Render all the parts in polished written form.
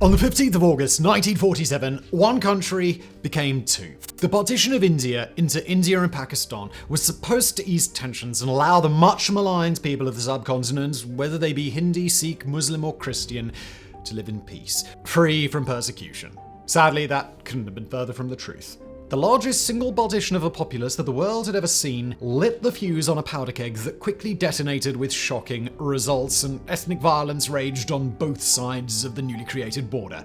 On the 15th of August 1947, one country became two. The partition of India into India and Pakistan was supposed to ease tensions and allow the much maligned people of the subcontinent, whether they be Hindi, Sikh, Muslim or Christian, to live in peace, free from persecution. Sadly, that couldn't have been further from the truth. The largest single partition of a populace that the world had ever seen lit the fuse on a powder keg that quickly detonated with shocking results, and ethnic violence raged on both sides of the newly created border.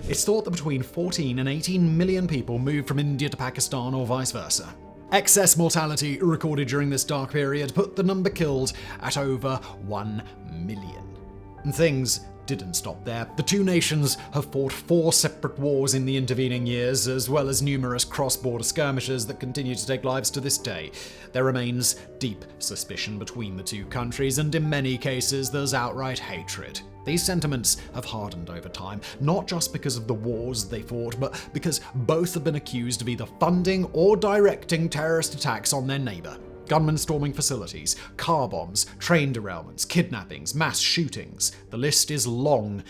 It's thought that between 14 and 18 million people moved from India to Pakistan or vice versa. Excess mortality recorded during this dark period put the number killed at over 1 million. And things didn't stop there. The two nations have fought 4 separate wars in the intervening years, as well as numerous cross-border skirmishes that continue to take lives to this day. There remains deep suspicion between the two countries, and in many cases there's outright hatred. These sentiments have hardened over time, not just because of the wars they fought, but because both have been accused of either funding or directing terrorist attacks on their neighbor. Gunmen storming facilities, car bombs, train derailments, kidnappings, mass shootings. The list is long,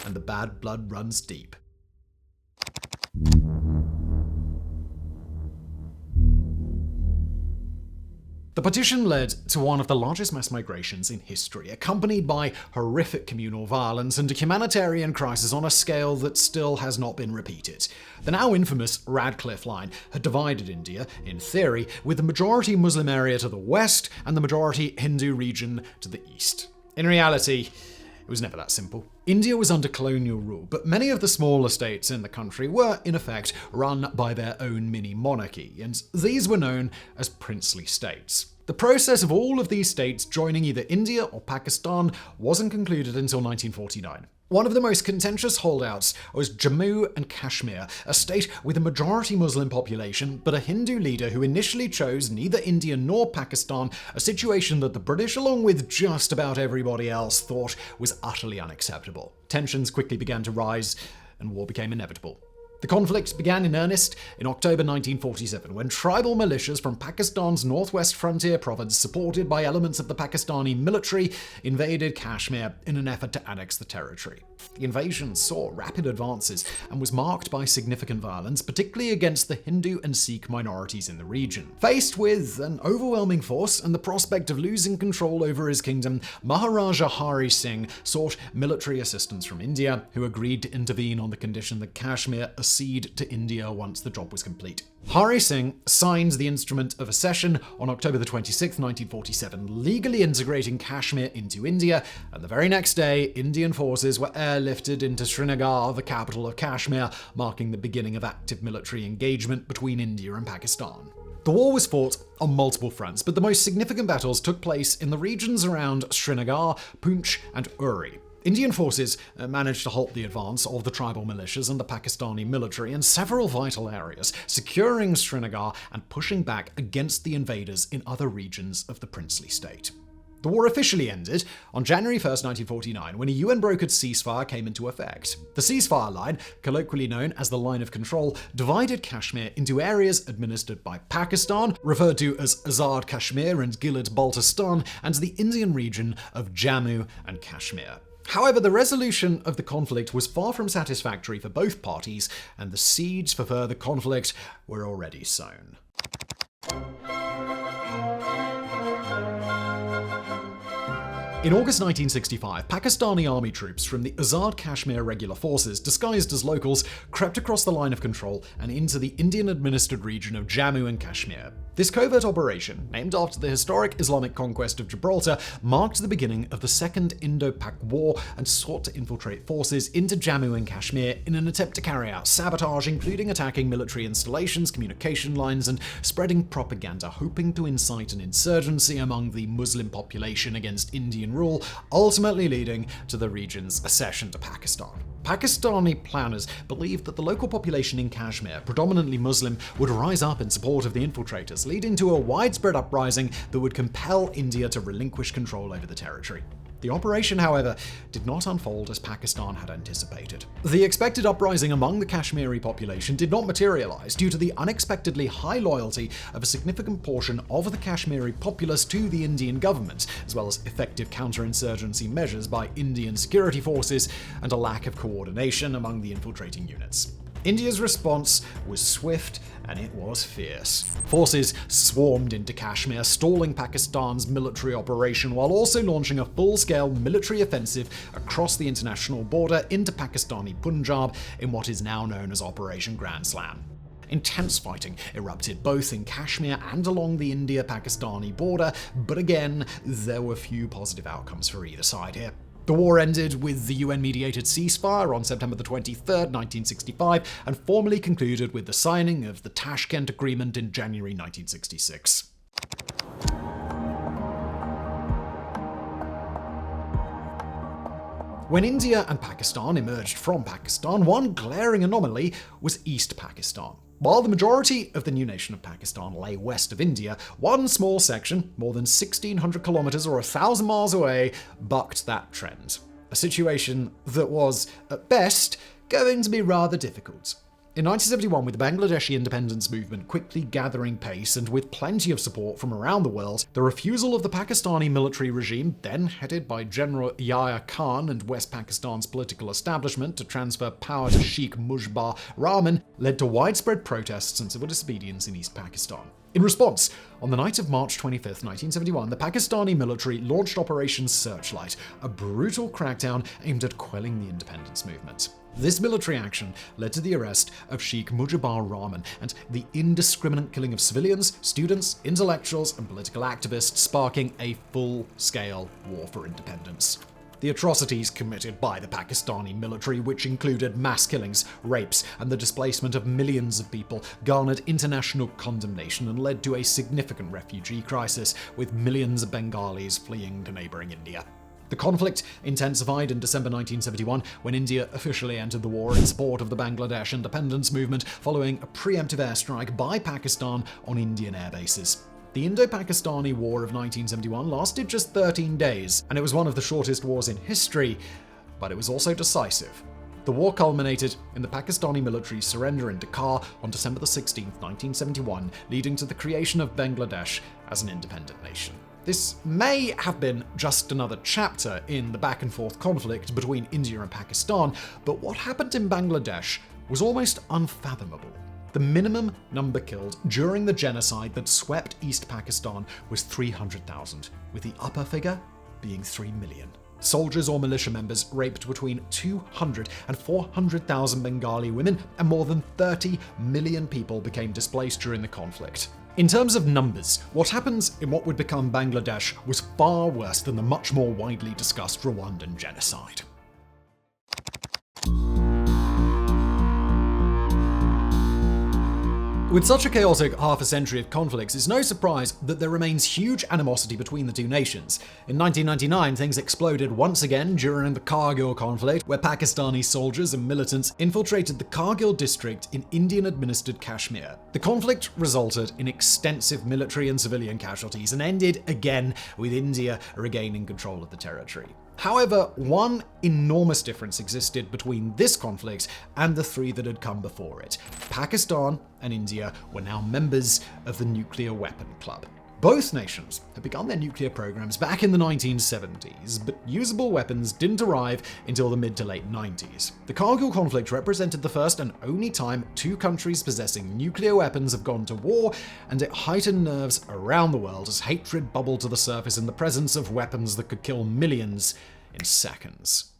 and the bad blood runs deep. The partition led to one of the largest mass migrations in history, accompanied by horrific communal violence and a humanitarian crisis on a scale that still has not been repeated. The now infamous Radcliffe Line had divided India, in theory, with the majority Muslim area to the west and the majority Hindu region to the east. In reality, it was never that simple. India was under colonial rule, but many of the smaller states in the country were, in effect, run by their own mini-monarchy, and these were known as princely states. The process of all of these states joining either India or Pakistan wasn't concluded until 1949. One of the most contentious holdouts was Jammu and Kashmir, a state with a majority Muslim population, but a Hindu leader who initially chose neither India nor Pakistan, a situation that the British, along with just about everybody else, thought was utterly unacceptable. Tensions quickly began to rise, and war became inevitable. The conflict began in earnest in October 1947, when tribal militias from Pakistan's northwest frontier province, supported by elements of the Pakistani military, invaded Kashmir in an effort to annex the territory. The invasion saw rapid advances and was marked by significant violence, particularly against the Hindu and Sikh minorities in the region. Faced with an overwhelming force and the prospect of losing control over his kingdom, Maharaja Hari Singh sought military assistance from India, who agreed to intervene on the condition that Kashmir cede to India once the job was complete. Hari Singh signed the Instrument of Accession on October 26, 1947, legally integrating Kashmir into India, and the very next day, Indian forces were airlifted into Srinagar, the capital of Kashmir, marking the beginning of active military engagement between India and Pakistan. The war was fought on multiple fronts, but the most significant battles took place in the regions around Srinagar, Poonch, and Uri. Indian forces managed to halt the advance of the tribal militias and the Pakistani military in several vital areas, securing Srinagar and pushing back against the invaders in other regions of the princely state. The war officially ended on January 1, 1949, when a UN-brokered ceasefire came into effect. The ceasefire line, colloquially known as the Line of Control, divided Kashmir into areas administered by Pakistan, referred to as Azad Kashmir and Gilgit-Baltistan, and the Indian region of Jammu and Kashmir. However, the resolution of the conflict was far from satisfactory for both parties, and the seeds for further conflict were already sown. In August 1965, Pakistani army troops from the Azad Kashmir Regular Forces, disguised as locals, crept across the line of control and into the Indian-administered region of Jammu and Kashmir. This covert operation, named after the historic Islamic conquest of Gibraltar, marked the beginning of the Second Indo-Pak War and sought to infiltrate forces into Jammu and Kashmir in an attempt to carry out sabotage, including attacking military installations, communication lines, and spreading propaganda, hoping to incite an insurgency among the Muslim population against Indian rule, ultimately leading to the region's accession to Pakistan. Pakistani planners believed that the local population in Kashmir, predominantly Muslim, would rise up in support of the infiltrators, leading to a widespread uprising that would compel India to relinquish control over the territory. The operation, however, did not unfold as Pakistan had anticipated. The expected uprising among the Kashmiri population did not materialize due to the unexpectedly high loyalty of a significant portion of the Kashmiri populace to the Indian government, as well as effective counterinsurgency measures by Indian security forces and a lack of coordination among the infiltrating units. India's response was swift and it was fierce. Forces swarmed into Kashmir, stalling Pakistan's military operation while also launching a full-scale military offensive across the international border into Pakistani Punjab in what is now known as Operation Grand Slam. Intense fighting erupted both in Kashmir and along the India-Pakistani border, but again, there were few positive outcomes for either side here. The war ended with the UN-mediated ceasefire on September 23, 1965, and formally concluded with the signing of the Tashkent Agreement in January 1966. When India and Pakistan emerged from Pakistan, one glaring anomaly was East Pakistan. While the majority of the new nation of Pakistan lay west of India, one small section, more than 1,600 kilometers or 1,000 miles away, bucked that trend. A situation that was, at best, going to be rather difficult. In 1971, with the Bangladeshi independence movement quickly gathering pace and with plenty of support from around the world, the refusal of the Pakistani military regime, then headed by General Yahya Khan and West Pakistan's political establishment, to transfer power to Sheikh Mujibur Rahman, led to widespread protests and civil disobedience in East Pakistan. In response, on the night of March 25, 1971, the Pakistani military launched Operation Searchlight, a brutal crackdown aimed at quelling the independence movement. This military action led to the arrest of Sheikh Mujibur Rahman and the indiscriminate killing of civilians, students, intellectuals, and political activists, sparking a full-scale war for independence. The atrocities committed by the Pakistani military, which included mass killings, rapes, and the displacement of millions of people, garnered international condemnation and led to a significant refugee crisis, with millions of Bengalis fleeing to neighboring India. The conflict intensified in December 1971 when India officially entered the war in support of the Bangladesh independence movement following a preemptive airstrike by Pakistan on Indian air bases. The Indo-Pakistani War of 1971 lasted just 13 days, and it was one of the shortest wars in history, but it was also decisive. The war culminated in the Pakistani military's surrender in Dhaka on December 16, 1971, leading to the creation of Bangladesh as an independent nation. This may have been just another chapter in the back-and-forth conflict between India and Pakistan, but what happened in Bangladesh was almost unfathomable. The minimum number killed during the genocide that swept East Pakistan was 300,000, with the upper figure being 3 million. Soldiers or militia members raped between 200 and 400,000 Bengali women, and more than 30 million people became displaced during the conflict. In terms of numbers, what happens in what would become Bangladesh was far worse than the much more widely discussed Rwandan genocide. With such a chaotic half a century of conflicts, it's no surprise that there remains huge animosity between the two nations. In 1999, things exploded once again during the Kargil conflict, where Pakistani soldiers and militants infiltrated the Kargil district in Indian-administered Kashmir. The conflict resulted in extensive military and civilian casualties and ended again with India regaining control of the territory. However, one enormous difference existed between this conflict and the three that had come before it. Pakistan and India were now members of the Nuclear Weapon Club. Both nations had begun their nuclear programs back in the 1970s, but usable weapons didn't arrive until the mid to late 90s. The Kargil conflict represented the first and only time two countries possessing nuclear weapons have gone to war, and it heightened nerves around the world as hatred bubbled to the surface in the presence of weapons that could kill millions in seconds.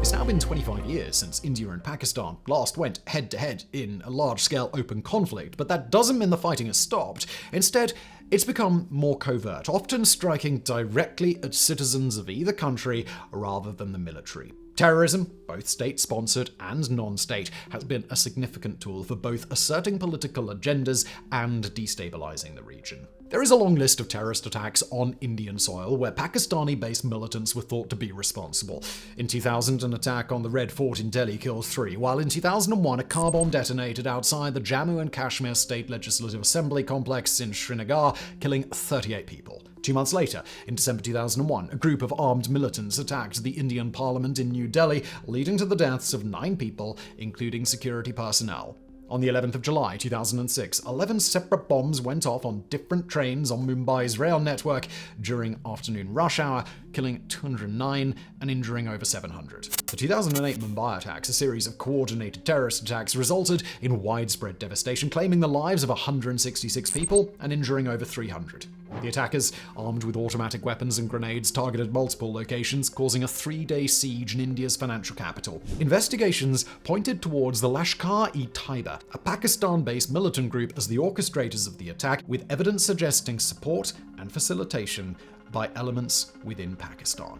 It's now been 25 years since India and Pakistan last went head-to-head in a large-scale open conflict, but that doesn't mean the fighting has stopped. Instead, it's become more covert, often striking directly at citizens of either country rather than the military. Terrorism, both state-sponsored and non-state, has been a significant tool for both asserting political agendas and destabilizing the region. There is a long list of terrorist attacks on Indian soil where Pakistani-based militants were thought to be responsible. In 2000, an attack on the Red Fort in Delhi killed 3, while in 2001, a car bomb detonated outside the Jammu and Kashmir State Legislative Assembly complex in Srinagar, killing 38 people. 2 months later, in December 2001, a group of armed militants attacked the Indian Parliament in New Delhi, leading to the deaths of 9 people, including security personnel. On the 11th of July 2006, 11 separate bombs went off on different trains on Mumbai's rail network during afternoon rush hour, killing 209 and injuring over 700. The 2008 Mumbai attacks, a series of coordinated terrorist attacks, resulted in widespread devastation, claiming the lives of 166 people and injuring over 300. The attackers, armed with automatic weapons and grenades, targeted multiple locations, causing a 3-day siege in India's financial capital. Investigations pointed towards the Lashkar-e-Taiba, a Pakistan-based militant group, as the orchestrators of the attack, with evidence suggesting support and facilitation by elements within Pakistan.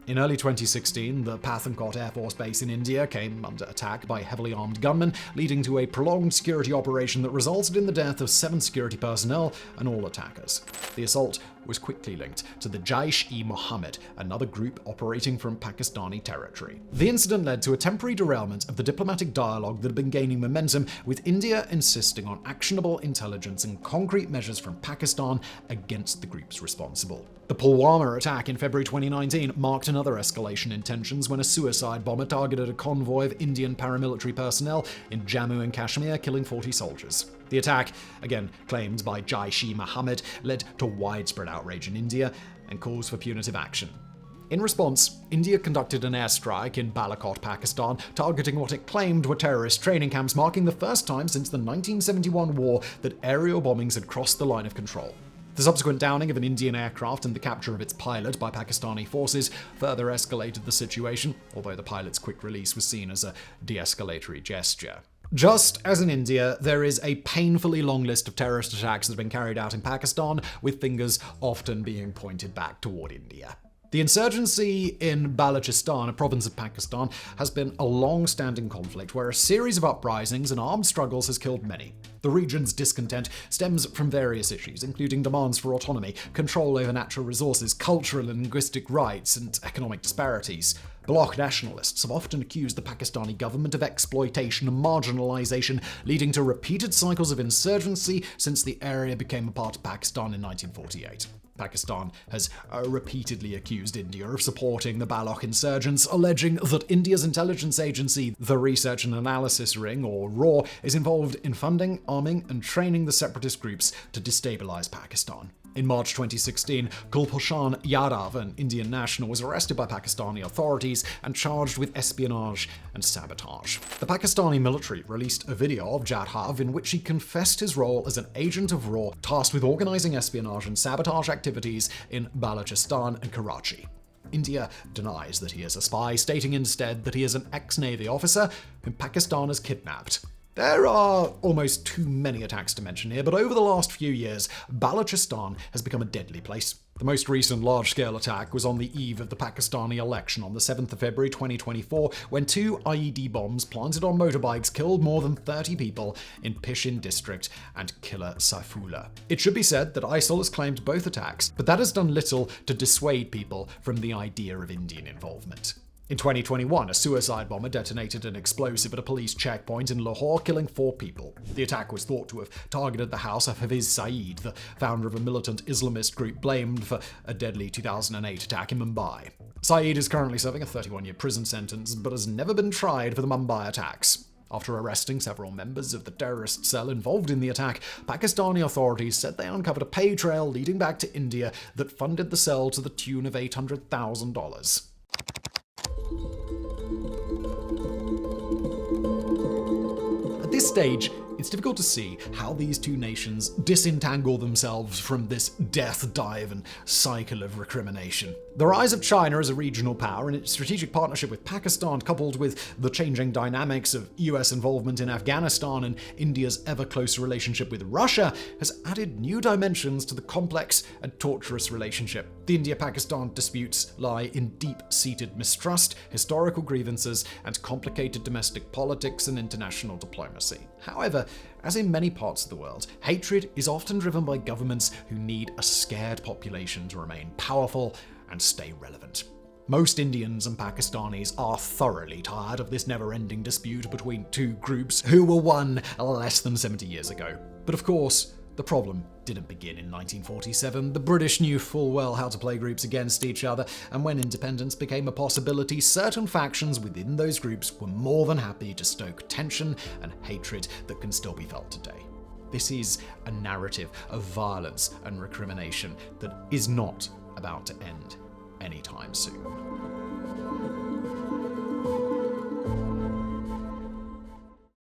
In early 2016, the Pathankot Air Force Base in India came under attack by heavily armed gunmen, leading to a prolonged security operation that resulted in the death of 7 security personnel and all attackers. The assault was quickly linked to the Jaish-e-Mohammed, another group operating from Pakistani territory. The incident led to a temporary derailment of the diplomatic dialogue that had been gaining momentum, with India insisting on actionable intelligence and concrete measures from Pakistan against the groups responsible. The Pulwama attack in February 2019 marked another escalation in tensions when a suicide bomber targeted a convoy of Indian paramilitary personnel in Jammu and Kashmir, killing 40 soldiers. The attack, again claimed by Jaish-e-Mohammed, led to widespread outrage in India and calls for punitive action. In response, India conducted an airstrike in Balakot, Pakistan, targeting what it claimed were terrorist training camps, marking the first time since the 1971 war that aerial bombings had crossed the line of control. The subsequent downing of an Indian aircraft and the capture of its pilot by Pakistani forces further escalated the situation, although the pilot's quick release was seen as a de-escalatory gesture. Just as in India, there is a painfully long list of terrorist attacks that have been carried out in Pakistan, with fingers often being pointed back toward India. The insurgency in Balochistan, a province of Pakistan, has been a long-standing conflict where a series of uprisings and armed struggles has killed many. The region's discontent stems from various issues, including demands for autonomy, control over natural resources, cultural and linguistic rights, and economic disparities. Bloc nationalists have often accused the Pakistani government of exploitation and marginalization, leading to repeated cycles of insurgency since the area became a part of Pakistan in 1948. Pakistan has repeatedly accused India of supporting the Baloch insurgents, alleging that India's intelligence agency, the Research and Analysis Ring, or RAW, is involved in funding, arming, and training the separatist groups to destabilize Pakistan. In March 2016, Kulbhushan Yadav, an Indian national, was arrested by Pakistani authorities and charged with espionage and sabotage. The Pakistani military released a video of Yadav in which he confessed his role as an agent of RAW tasked with organizing espionage and sabotage activities in Balochistan and Karachi. India denies that he is a spy, stating instead that he is an ex-Navy officer whom Pakistan has kidnapped. There are almost too many attacks to mention here, but over the last few years, Balochistan has become a deadly place. The most recent large-scale attack was on the eve of the Pakistani election on the 7th of February 2024, when 2 IED bombs planted on motorbikes killed more than 30 people in Pishin district and Killa Saifullah. It should be said that ISIL has claimed both attacks, but that has done little to dissuade people from the idea of Indian involvement. In 2021, a suicide bomber detonated an explosive at a police checkpoint in Lahore, killing 4 people. The attack was thought to have targeted the house of Hafiz Saeed, the founder of a militant Islamist group blamed for a deadly 2008 attack in Mumbai. Saeed is currently serving a 31-year prison sentence, but has never been tried for the Mumbai attacks. After arresting several members of the terrorist cell involved in the attack, Pakistani authorities said they uncovered a pay trail leading back to India that funded the cell to the tune of $800,000. At this stage, it's difficult to see how these two nations disentangle themselves from this death dive and cycle of recrimination. The rise of China as a regional power and its strategic partnership with Pakistan, coupled with the changing dynamics of US involvement in Afghanistan and India's ever closer relationship with Russia, has added new dimensions to the complex and torturous relationship. The India-Pakistan disputes lie in deep-seated mistrust, historical grievances, and complicated domestic politics and international diplomacy. However, as in many parts of the world, hatred is often driven by governments who need a scared population to remain powerful and stay relevant. Most Indians and Pakistanis are thoroughly tired of this never-ending dispute between two groups who were one less than 70 years ago. But of course, the problem didn't begin in 1947. The British knew full well how to play groups against each other, and when independence became a possibility, certain factions within those groups were more than happy to stoke tension and hatred that can still be felt today. This is a narrative of violence and recrimination that is not about to end anytime soon.